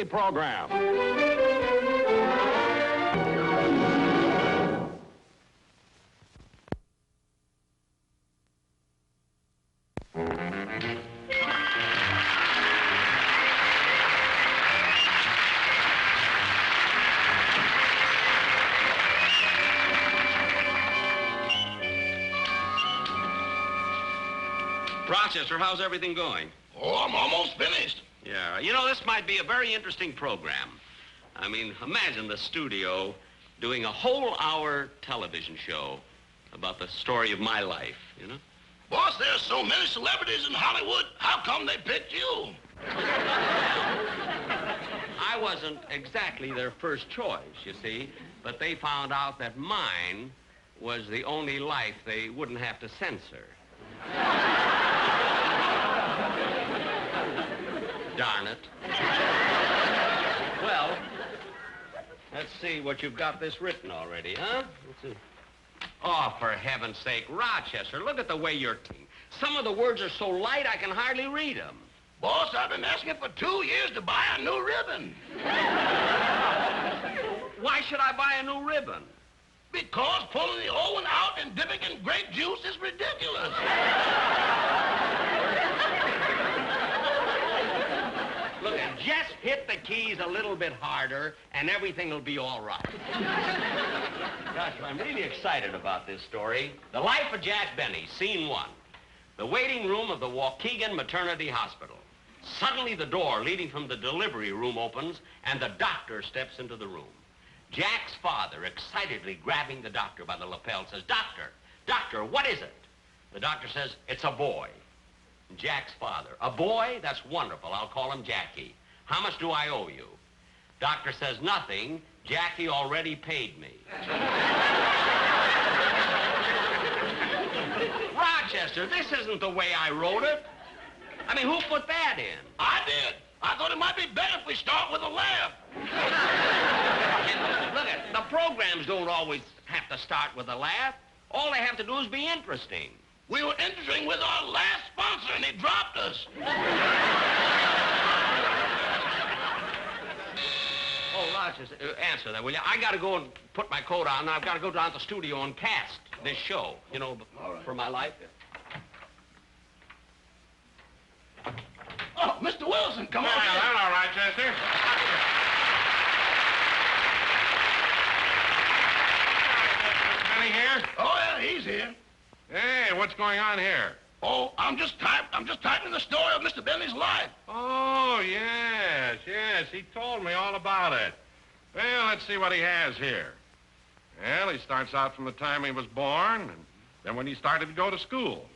TV program. Rochester, how's everything going? Oh, I'm almost finished. Yeah, you know, this might be a very interesting program. I mean, imagine the studio doing a whole hour television show about the story of my life, you know? Boss, there's so many celebrities in Hollywood. How come they picked you? I wasn't exactly their first choice, you see, but they found out that mine was the only life they wouldn't have to censor. Darn it. Well, let's see what you've got this written already, huh? Let's see. Oh, for heaven's sake, Rochester, look at the way you're talking. Some of the words are so light I can hardly read them. Boss, I've been asking for 2 years to buy a new ribbon. Why should I buy a new ribbon? Because pulling the old one out and dipping in grape juice is ridiculous. Look, just hit the keys a little bit harder, and everything will be all right. Gosh, I'm really excited about this story. The Life of Jack Benny, Scene 1. The waiting room of the Waukegan Maternity Hospital. Suddenly, the door leading from the delivery room opens, and the doctor steps into the room. Jack's father, excitedly grabbing the doctor by the lapel, says, "Doctor, doctor, what is it?" The doctor says, "It's a boy." Jack's father, "A boy? That's wonderful. I'll call him Jackie. How much do I owe you?" Doctor says, "Nothing. Jackie already paid me." Rochester, this isn't the way I wrote it. I mean, who put that in? I did. I thought it might be better if we start with a laugh. Look, the programs don't always have to start with a laugh. All they have to do is be interesting. We were interesting with our last sponsor, and he dropped us. Oh, Rochester, answer that, will you? I got to go and put my coat on, and I've got to go down to the studio and cast this show, you know, for my life. Oh, Mr. Wilson, come on. Hello, Rochester. Benny here? Oh, yeah, he's here. Hey, what's going on here? Oh, I'm just typing the story of Mr. Benny's life. Oh, yes. He told me all about it. Well, let's see what he has here. Well, he starts out from the time he was born, and then when he started to go to school.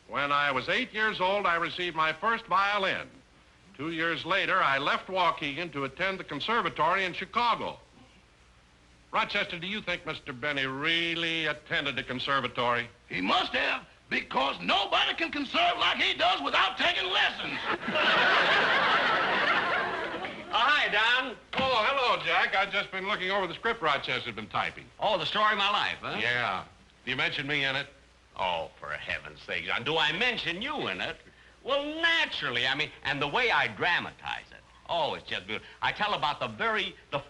When I was 8 years old, I received my first violin. 2 years later, I left Waukegan to attend the conservatory in Chicago. Rochester, do you think Mr. Benny really attended the conservatory? He must have, because nobody can conserve like he does without taking lessons. Hi, Don. Oh, hello, Jack. I've just been looking over the script Rochester's been typing. Oh, the story of my life, huh? Yeah. You mentioned me in it? Oh, for heaven's sake, Don, do I mention you in it? Well, naturally, I mean, and the way I dramatize it. Oh, it's just beautiful. I tell about the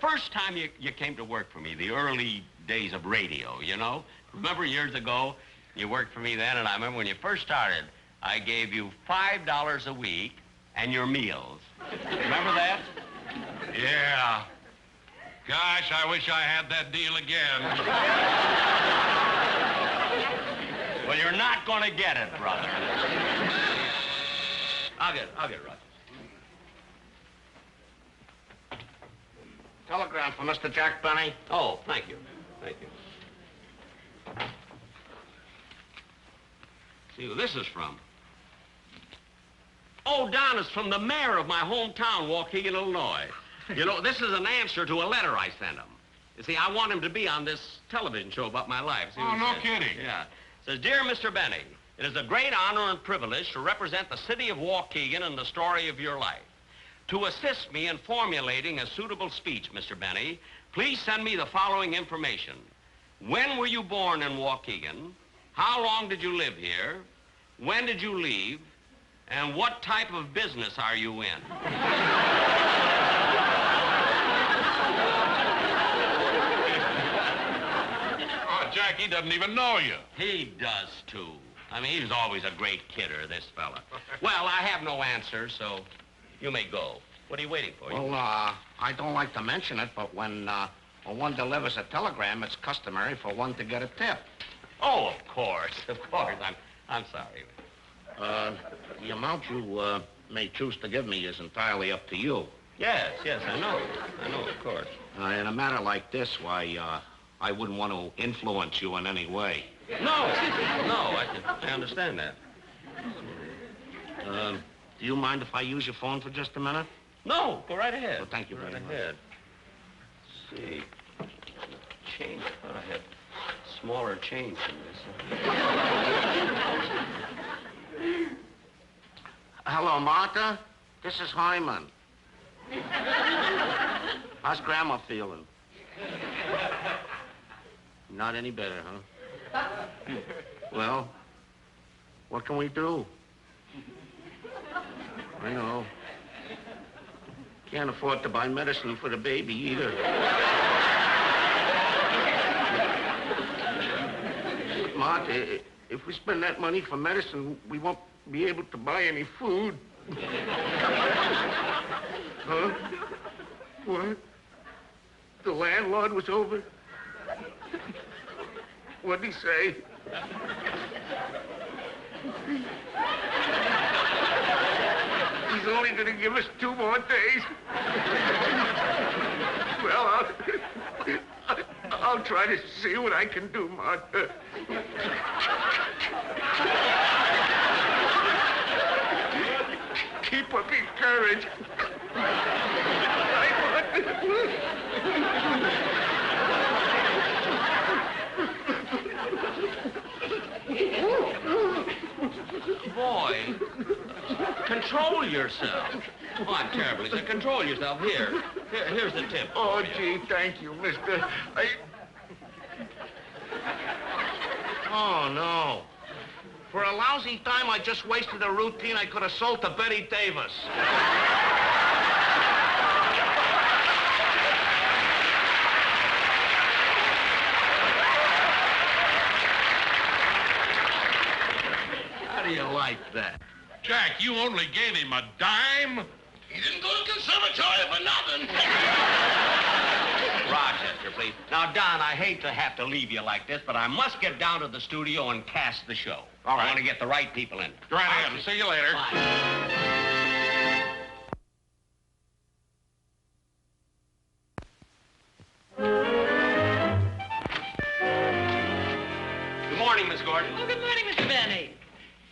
first time you came to work for me, the early days of radio, you know? Remember years ago, you worked for me then, and I remember when you first started, I gave you $5 a week and your meals. Remember that? Yeah. Gosh, I wish I had that deal again. Well, you're not going to get it, brother. I'll get it, Roger. Telegram for Mr. Jack Benny. Oh, thank you. Thank you. See who this is from. Oh, Don, it's from the mayor of my hometown, Waukegan, Illinois. You know, this is an answer to a letter I sent him. You see, I want him to be on this television show about my life. See Oh, no kidding. Yeah. It says, "Dear Mr. Benny, it is a great honor and privilege to represent the city of Waukegan in the story of your life. To assist me in formulating a suitable speech, Mr. Benny, please send me the following information. When were you born in Waukegan? How long did you live here? When did you leave? And what type of business are you in?" he doesn't even know you. He does, too. I mean, he was always a great kidder, this fella. Well, I have no answer, so you may go. What are you waiting for? Well, I don't like to mention it, but when one delivers a telegram, it's customary for one to get a tip. Oh, of course. I'm sorry. The amount you may choose to give me is entirely up to you. Yes, I know. Of course. In a matter like this, why, I wouldn't want to influence you in any way. No, I understand that. Do you mind if I use your phone for just a minute? No, go right ahead. Well, thank you very much. Let's see. Change. I thought I had smaller change than this. Hello, Martha. This is Hyman. How's Grandma feeling? Not any better, huh? Well, what can we do? I know. Can't afford to buy medicine for the baby either. Martha, if we spend that money for medicine, we won't be able to buy any food. Huh? What? The landlord was over? What'd he say? He's only going to give us 2 more days. Well, I'll try to see what I can do, Martha. Keep up your courage. Boy, control yourself. Oh, I'm terrible. He said, control yourself. Here's the tip. Oh, gee, thank you, mister. Oh, no. For a lousy time I just wasted a routine I could have sold to Betty Davis. How do you like that? Jack, you only gave him a dime? He didn't go to conservatory for nothing. Rochester, please. Now, Don, I hate to have to leave you like this, but I must get down to the studio and cast the show. All right. I want to get the right people in. Go right ahead. See you later. Bye. Good morning, Miss Gordon. Oh, good morning, Mr. Benny.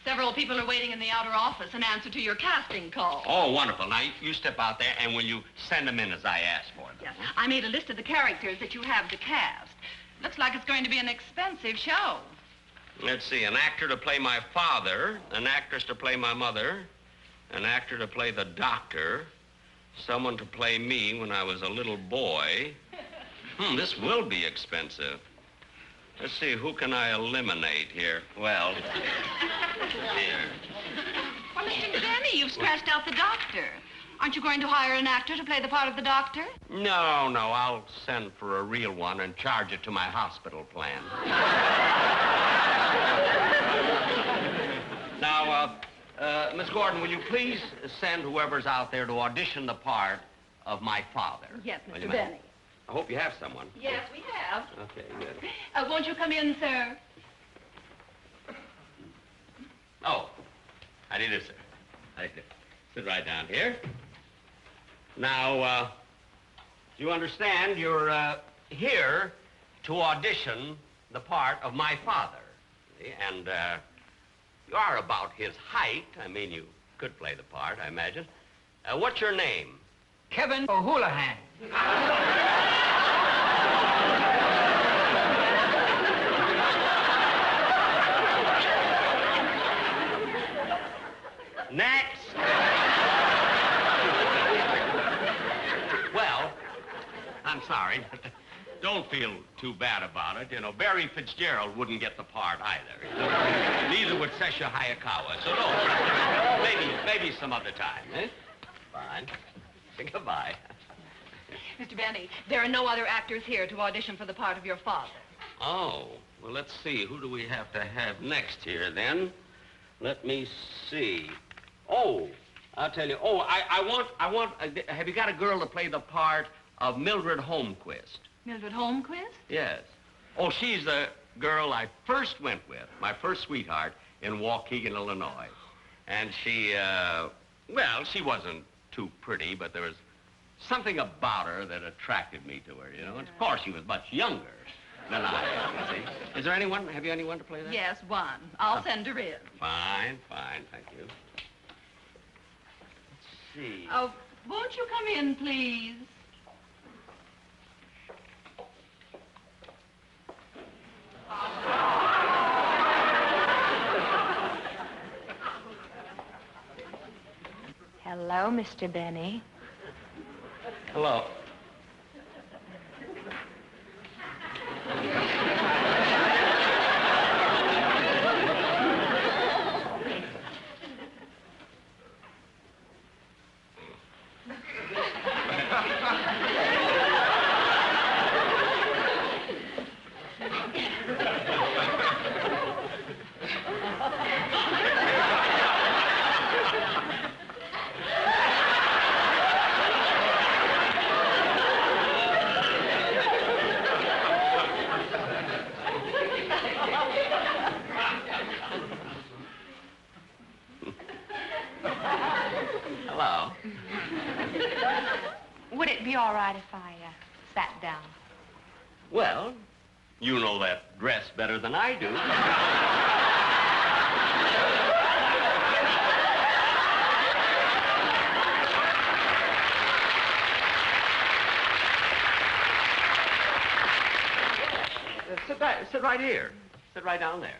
Several people are waiting in the outer office in answer to your casting call. Oh, wonderful. Now, you step out there, and will you send them in as I asked for them? Yes. I made a list of the characters that you have to cast. Looks like it's going to be an expensive show. Let's see, an actor to play my father, an actress to play my mother, an actor to play the doctor, someone to play me when I was a little boy. This will be expensive. Let's see, who can I eliminate here? Well, here. Well, Mr. Benny, you've scratched out the doctor. Aren't you going to hire an actor to play the part of the doctor? No, I'll send for a real one and charge it to my hospital plan. Now, Miss Gordon, will you please send whoever's out there to audition the part of my father? Yes, Will Mr. you, Benny. I hope you have someone. Yes, we have. Okay, good. Won't you come in, sir? Oh, how do you do, sir? How do you do? Sit right down here. Now, you understand you're here to audition the part of my father. See? And you are about his height. I mean, you could play the part, I imagine. What's your name? Kevin O'Houlihan. Next. Well, I'm sorry, but don't feel too bad about it. You know, Barry Fitzgerald wouldn't get the part either. Neither would Sesha Hayakawa, so don't. Maybe some other time, eh? Fine. Goodbye. Mr. Benny, there are no other actors here to audition for the part of your father. Oh, Well, let's see. Who do we have to have next here, then? Let me see. Oh, I'll tell you. Oh, I want, have you got a girl to play the part of Mildred Holmquist? Mildred Holmquist? Yes. Oh, she's the girl I first went with, my first sweetheart, in Waukegan, Illinois. And she, well, she wasn't too pretty, but there was something about her that attracted me to her, you know. And of course, she was much younger than I am, you see. Is there anyone, have you anyone to play that? Yes, one. I'll send her in. Fine, fine, thank you. Let's see. Oh, won't you come in, please? Hello, Mr. Benny. Hello. Hello. Would it be all right if I sat down? Well, you know that dress better than I do. Sit right here. Sit right down there.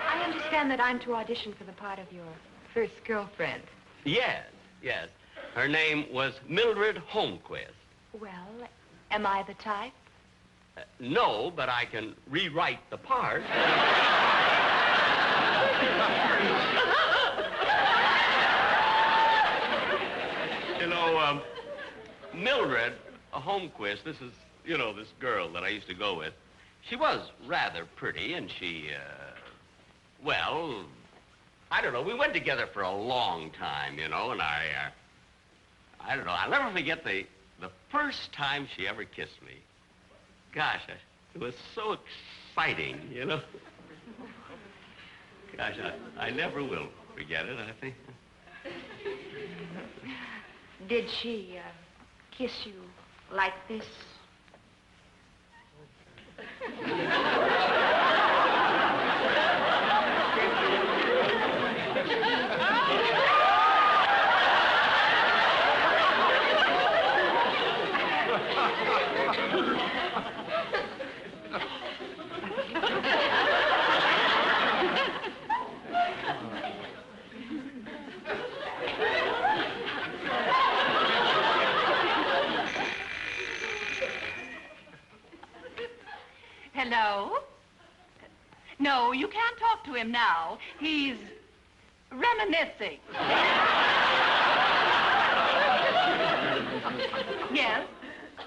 I understand that I'm to audition for the part of your first girlfriend. Yes, yes. Her name was Mildred Holmquist. Well, am I the type? No, but I can rewrite the part. You know, Mildred Holmquist, this is, you know, this girl that I used to go with. She was rather pretty, and she, well, I don't know. We went together for a long time, you know, and I don't know. I'll never forget the first time she ever kissed me. Gosh, it was so exciting, you know. Gosh, I never will forget it, I think. Did she kiss you like this? Hello? No, you can't talk to him now. He's reminiscing. Yes,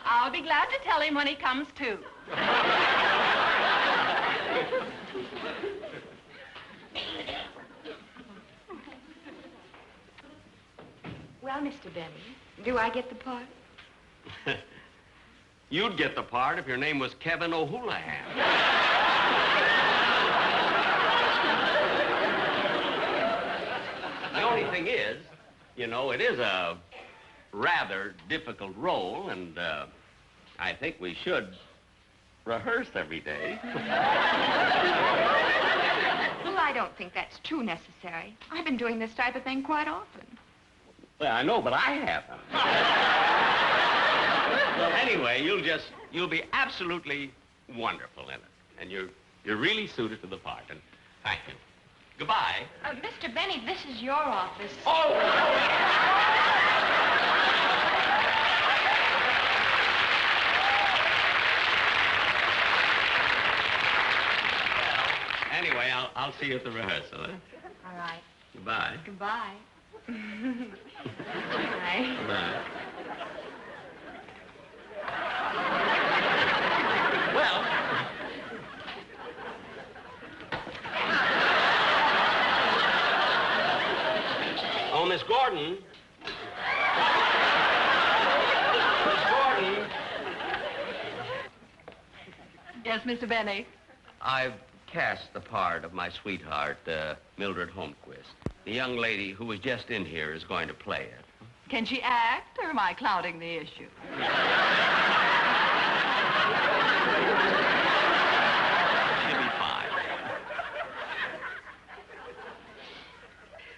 I'll be glad to tell him when he comes to. Well, Mr. Benny, do I get the part? You'd get the part if your name was Kevin O'Houlihan. The only thing is, you know, it is a rather difficult role, and I think we should rehearse every day. Well, I don't think that's too necessary. I've been doing this type of thing quite often. Well, I know, but I haven't. Well, anyway, you'll be absolutely wonderful in it. And you're really suited to the part. And thank you. Goodbye. Mr. Benny, this is your office. Oh! Well, Anyway, I'll see you at the rehearsal, huh? All right. Goodbye. Goodbye. Bye. Goodbye. Well... Oh, Miss Gordon. Miss Gordon. Yes, Mr. Benny. I've cast the part of my sweetheart, Mildred Holmquist. The young lady who was just in here is going to play it. Can she act, or am I clouding the issue? She'll be fine.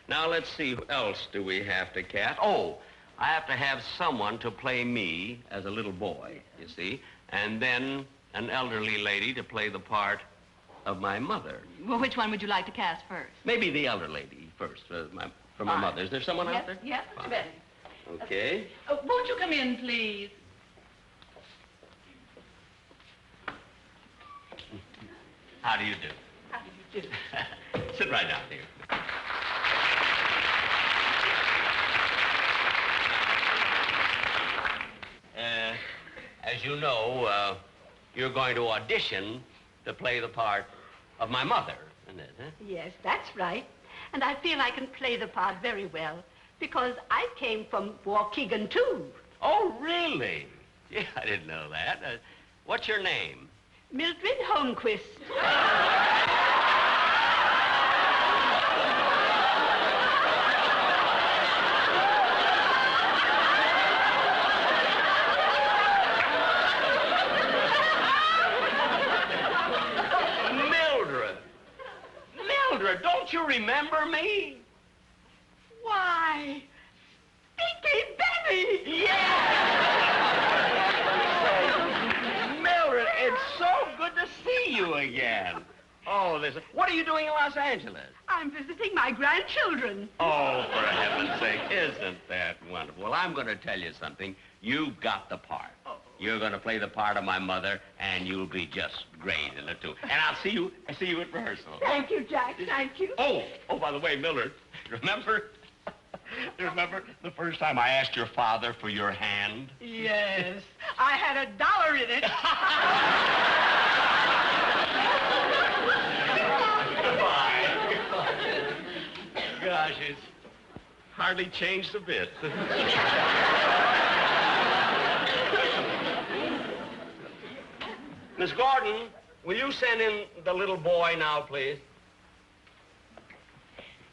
Now, let's see, who else do we have to cast? Oh, I have to have someone to play me as a little boy, you see, and then an elderly lady to play the part of my mother. Well, which one would you like to cast first? Maybe the elder lady first, for my mother. Is there someone out there? Yes, Mr. Benny. Okay. Won't you come in, please? How do you do? How do you do? Sit right down, dear. As you know, you're going to audition to play the part of my mother, isn't it, huh? Yes, that's right. And I feel I can play the part very well because I came from Waukegan, too. Oh, really? Yeah, I didn't know that. What's your name? Mildred Holmquist. Mildred, don't you remember me? Why, Stinky Benny! Yeah! Mildred, it's so good to see you again. Oh, listen, what are you doing in Los Angeles? I'm visiting my grandchildren. Oh, for heaven's sake, isn't that wonderful? Well, I'm going to tell you something. You've got the part. Oh. You're going to play the part of my mother, and you'll be just great in it, too. And I'll see you at rehearsal. Thank you, Jack. Thank you. Oh, by the way, Mildred, remember the first time I asked your father for your hand? Yes. I had $1 in it. Goodbye. Gosh, it's hardly changed a bit. Miss Gordon, will you send in the little boy now, please?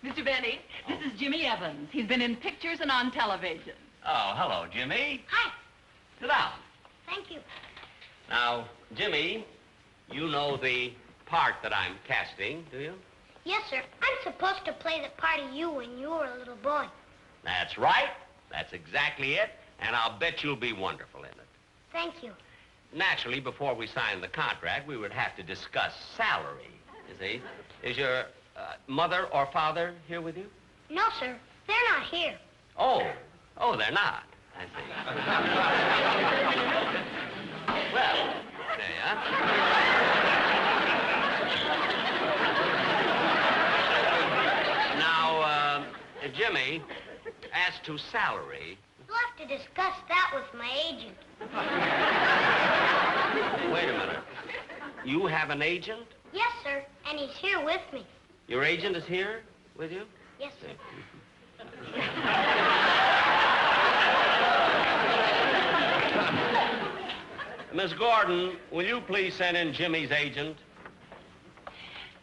Mr. Benny, this is Jimmy Evans. He's been in pictures and on television. Oh, hello, Jimmy. Hi. Sit down. Thank you. Now, Jimmy, you know the part that I'm casting, do you? Yes, sir. I'm supposed to play the part of you when you were a little boy. That's right. That's exactly it. And I'll bet you'll be wonderful in it. Thank you. Naturally, before we sign the contract, we would have to discuss salary, you see. Is your mother or father here with you? No, sir. They're not here. Oh, they're not. I see. Well, there you are. Now, Jimmy, as to salary... You'll have to discuss that with my agent. Wait a minute. You have an agent? Yes, sir. And he's here with me. Your agent is here with you? Yes, sir. Miss Gordon, will you please send in Jimmy's agent?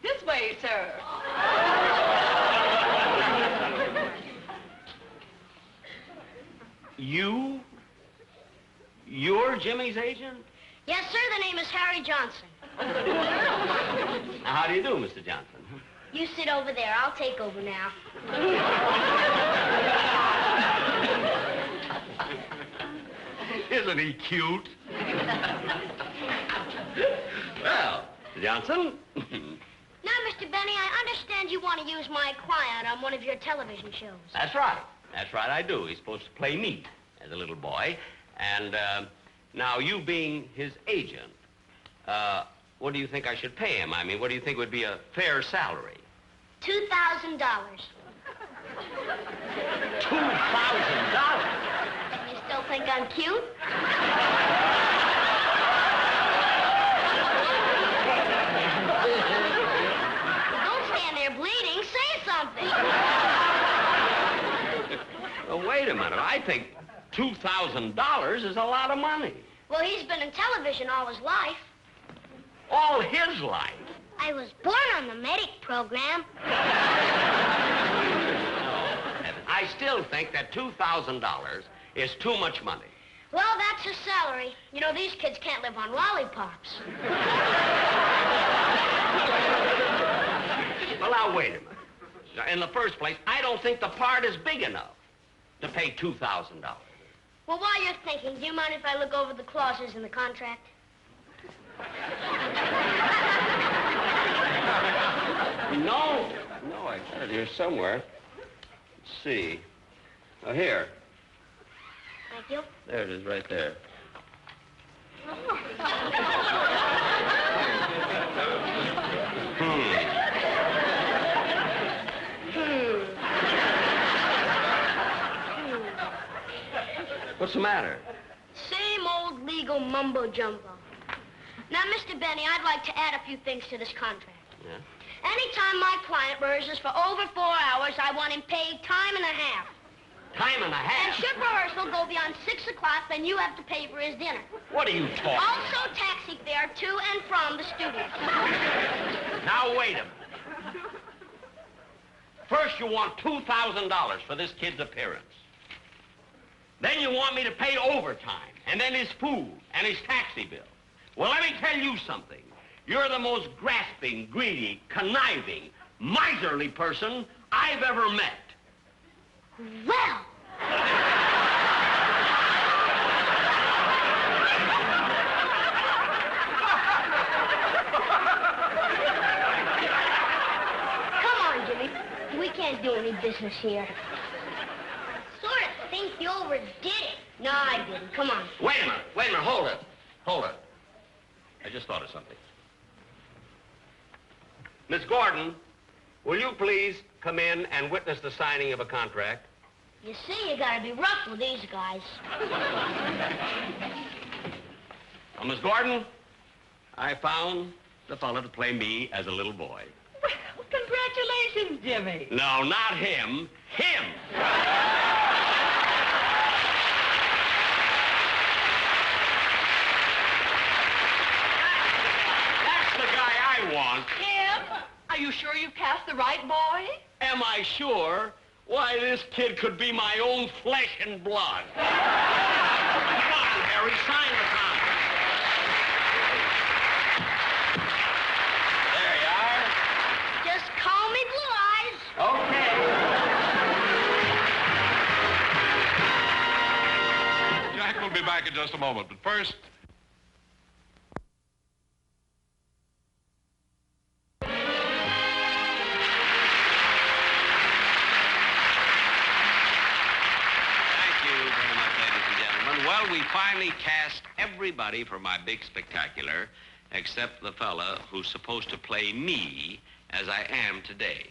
This way, sir. You're Jimmy's agent? Yes, sir. The name is Harry Johnson. Now, how do you do, Mr. Johnson? You sit over there. I'll take over now. Isn't he cute? Well, Mr. Johnson. Now, Mr. Benny, I understand you want to use my client on one of your television shows. That's right. That's right, I do. He's supposed to play me as a little boy. And now, you being his agent, what do you think I should pay him? I mean, what do you think would be a fair salary? $2,000. $2,000? You still think I'm cute? Don't stand there bleeding. Say something. Well, wait a minute. I think $2,000 is a lot of money. Well, he's been in television all his life. All his life. I was born on the medic program. I still think that $2,000 is too much money. Well, that's his salary. You know, these kids can't live on lollipops. Well, now, wait a minute. Now, in the first place, I don't think the part is big enough to pay $2,000. Well, while you're thinking, do you mind if I look over the clauses in the contract? No, I got it here somewhere. Let's see. Oh, here. Thank you. There it is, right there. What's the matter? Same old legal mumbo-jumbo. Now, Mr. Benny, I'd like to add a few things to this contract. Yeah? Anytime my client rehearses for over 4 hours, I want him paid time and a half. Time and a And half? should rehearsal go beyond 6 o'clock, then you have to pay for his dinner. What are you talking Also taxi fare to and from the studio. Now, wait a minute. First, you want $2,000 for this kid's appearance. Then you want me to pay overtime, and then his food, and his taxi bill. Well, let me tell you something. You're the most grasping, greedy, conniving, miserly person I've ever met. Well. Come on, Jimmy. We can't do any business here. Sort of think you overdid it. No, I didn't. Come on. Wait a minute. Hold it. I just thought of something. Miss Gordon, will you please come in and witness the signing of a contract? You see, you gotta be rough with these guys. Well, Miss Gordon, I found the fellow to play me as a little boy. Well, congratulations, Jimmy. No, not him. Him! That's the guy I want. Tim, are you sure you've cast the right boy? Am I sure? Why, this kid could be my own flesh and blood. Come on, Harry, sign the contract. There you are. Just call me Blue Eyes. Okay. Jack will be back in just a moment, but first... Well, we finally cast everybody for my big spectacular, except the fella who's supposed to play me as I am today.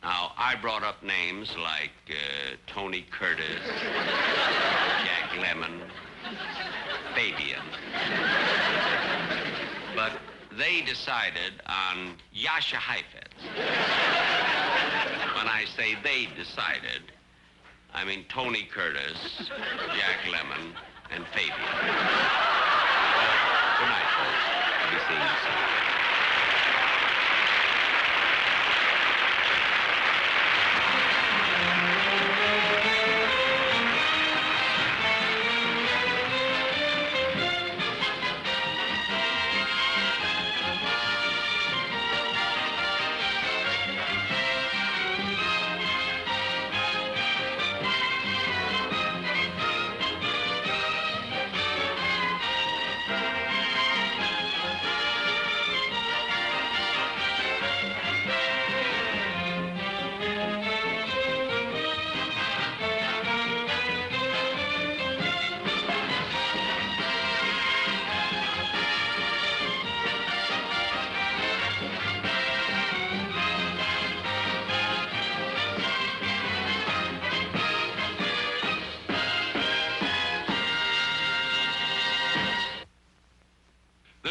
Now, I brought up names like Tony Curtis, Jack Lemmon, Fabian. But they decided on Yasha Heifetz. When I say they decided, I mean Tony Curtis, Jack Lemmon, and Fabian. Good night, folks. I'll be seeing you soon.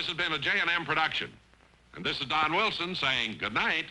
This has been a J&M production. And this is Don Wilson saying good night.